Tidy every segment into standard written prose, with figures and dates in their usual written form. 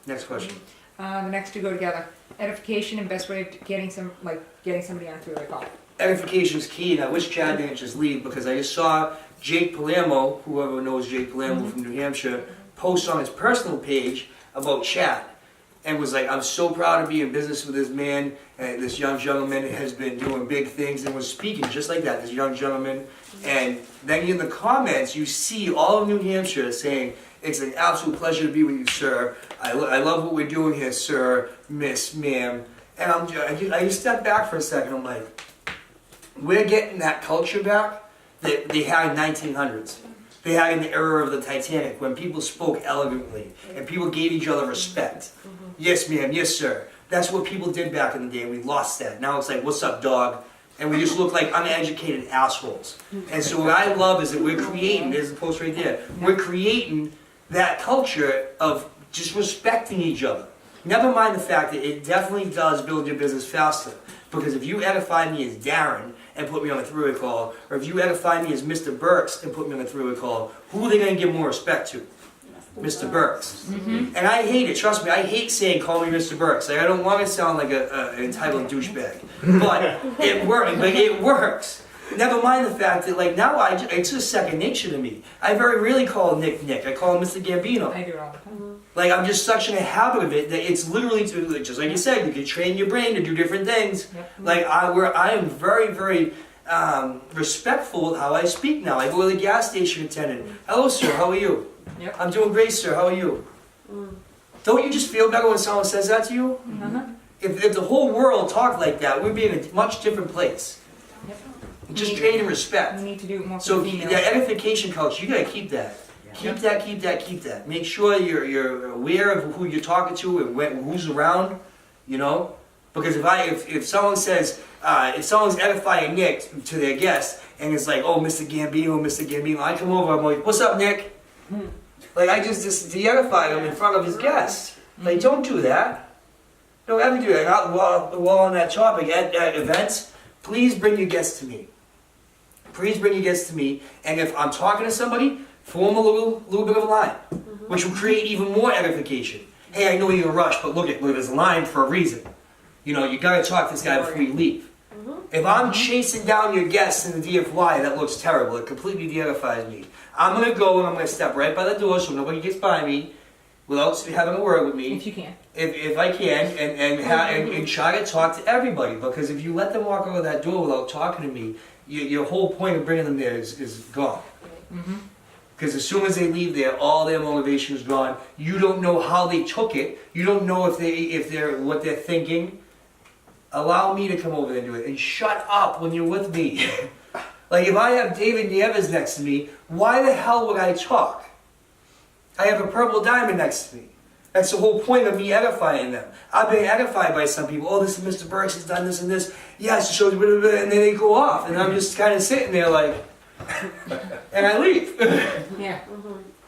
Next question. The next two go together. Edification and best way of getting somebody on a three-way call. Edification is key, and I wish Chad didn't just leave because I just saw Jake Palermo, whoever knows Jake Palermo from New Hampshire, post on his personal page about Chad. And was like, I'm so proud to be in business with this man, and this young gentleman has been doing big things, and was speaking just like that, this young gentleman. And then in the comments, you see all of New Hampshire saying, it's an absolute pleasure to be with you, sir. I love what we're doing here, sir, miss, ma'am. And I just step back for a second, I'm like, we're getting that culture back that they had in 1900s. They had in the era of the Titanic, when people spoke elegantly, and people gave each other respect. Yes, ma'am, yes, sir. That's what people did back in the day. We lost that. Now it's like, what's up, dog? And we just look like uneducated assholes. And so what I love is that we're creating, there's the post right there, we're creating that culture of just respecting each other. Never mind the fact that it definitely does build your business faster. Because if you edify me as Darren and put me on a three-way call, or if you edify me as Mr. Burks and put me on a three-way call, who are they going to give more respect to? Mr. Burks. And I hate it, trust me, I hate saying call me Mr. Burks. Like, I don't want to sound like an entitled douchebag. But it works. Never mind the fact that like now it's just second nature to me. I very rarely call Nick. I call him Mr. Gambino. I do it all the time. Like I'm just such in a habit of it that it's literally just like you said, you can train your brain to do different things. Like I am very, very respectful with how I speak now. I go to the gas station attendant. Hello, sir. How are you? Yep. I'm doing great, sir. How are you? Don't you just feel better when someone says that to you? If the whole world talked like that, we'd be in a much different place. Just training respect. We need to do it more for So females. that edification culture, you gotta keep that. Keep that. Make sure you're aware of who you're talking to and who's around, you know? Because if someone says, if someone's edifying Nick to their guest, and it's like, oh, Mr. Gambino, I come over, I'm like, what's up, Nick? Like, I just de-edified him in front of his guests. Like, don't do that. Don't ever do that. While on that topic, at events, please bring your guests to me. Please bring your guests to me, and if I'm talking to somebody, form a little bit of a line, which will create even more edification. Hey, I know you're in a rush, but look, there's a line for a reason. You know, you gotta talk to this guy before you leave. If I'm chasing down your guests in the DFY, that looks terrible. It completely de-edifies me. I'm gonna go and I'm gonna step right by the door so nobody gets by me without having a word with me. If you can. If I can, and try to talk to everybody, because if you let them walk over that door without talking to me, your whole point of bringing them there is gone. Because as soon as they leave there, all their motivation is gone. You don't know how they took it. You don't know if they're what they're thinking. Allow me to come over there and do it. And shut up when you're with me. Like if I have David Nieves next to me, why the hell would I talk? I have a purple diamond next to me. That's the whole point of me edifying them. I've been edified by some people. Oh, this is Mr. Burks, he's done this and this. Yes, it shows you, and then they go off. And I'm just kind of sitting there like, and I leave. Yeah.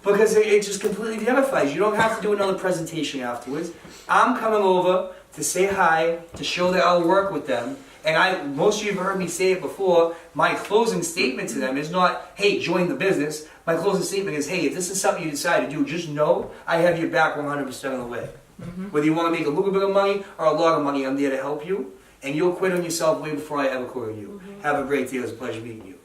Because it just completely edifies. You don't have to do another presentation afterwards. I'm coming over to say hi, to show that I'll work with them. And most of you have heard me say it before, my closing statement to them is not, hey, join the business. My closing statement is, hey, if this is something you decide to do, just know I have your back 100% of the way. Whether you want to make a little bit of money or a lot of money, I'm there to help you. And you'll quit on yourself way before I ever quit on you. Have a great day. It was a pleasure meeting you.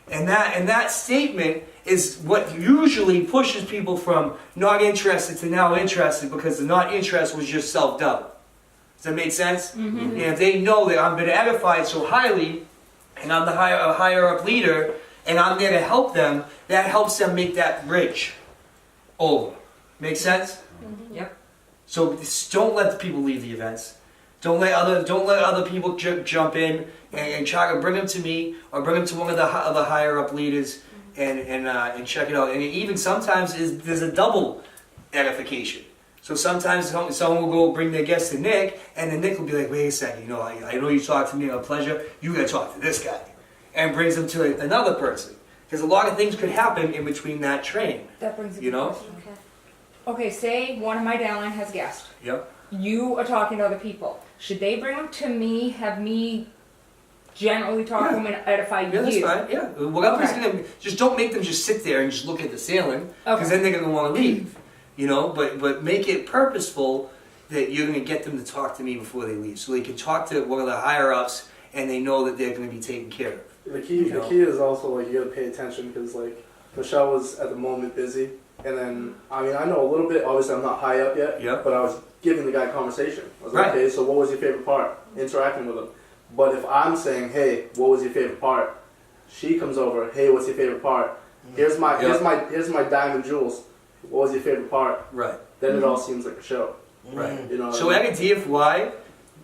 And that statement is what usually pushes people from not interested to now interested, because the not interested was just self-doubt. Does that make sense? And if they know that I've been edified so highly, and I'm the higher up leader, and I'm there to help them, that helps them make that bridge over. Make sense? Yep. So just don't let the people leave the events. Don't let other people jump in and try to bring them to me or bring them to one of the higher up leaders and check it out. And even sometimes there's a double edification. So sometimes someone will go bring their guest to Nick, and then Nick will be like, wait a second, you know, I know you talked to me, a pleasure, you gotta talk to this guy. And brings them to another person. Because a lot of things could happen in between that train. That brings You know? Okay, say one of my downline has guests. Yep. You are talking to other people. Should they bring them to me, have me generally talk to them and edify you? Yeah, that's fine. Yeah. Whatever's gonna, just don't make them just sit there and just look at the ceiling, because then they're gonna want to leave. you know, but make it purposeful that you're going to get them to talk to me before they leave, so they can talk to one of the higher ups and they know that they're going to be taken care of. The key is also like you gotta pay attention because like Michelle was at the moment busy, and then I mean I know a little bit. Obviously I'm not high up yet, Yep. but I was giving the guy conversation. I was like, Right. okay, so what was your favorite part? Interacting with him. But if I'm saying, hey, what was your favorite part? She comes over, hey, what's your favorite part? Here's my diamond jewels. What was your favorite part? Right. Then it all seems like a show. Right. You know. So at DFY,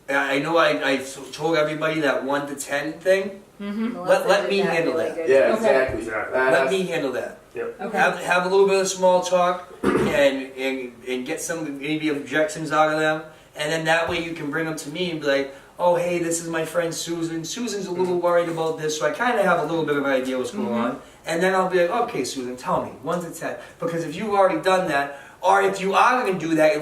I know I told everybody that 1 to 10 thing. Let me handle that. Yeah, Okay. exactly. Let me handle that. Okay. Have a little bit of small talk and get some maybe objections out of them, and then that way you can bring them to me and be like, oh hey, this is my friend Susan. Susan's a little worried about this, so I kind of have a little bit of an idea what's going on, and then I'll be like, okay Susan, tell me 1 to 10, because if you've already done that, or if you are going to do that.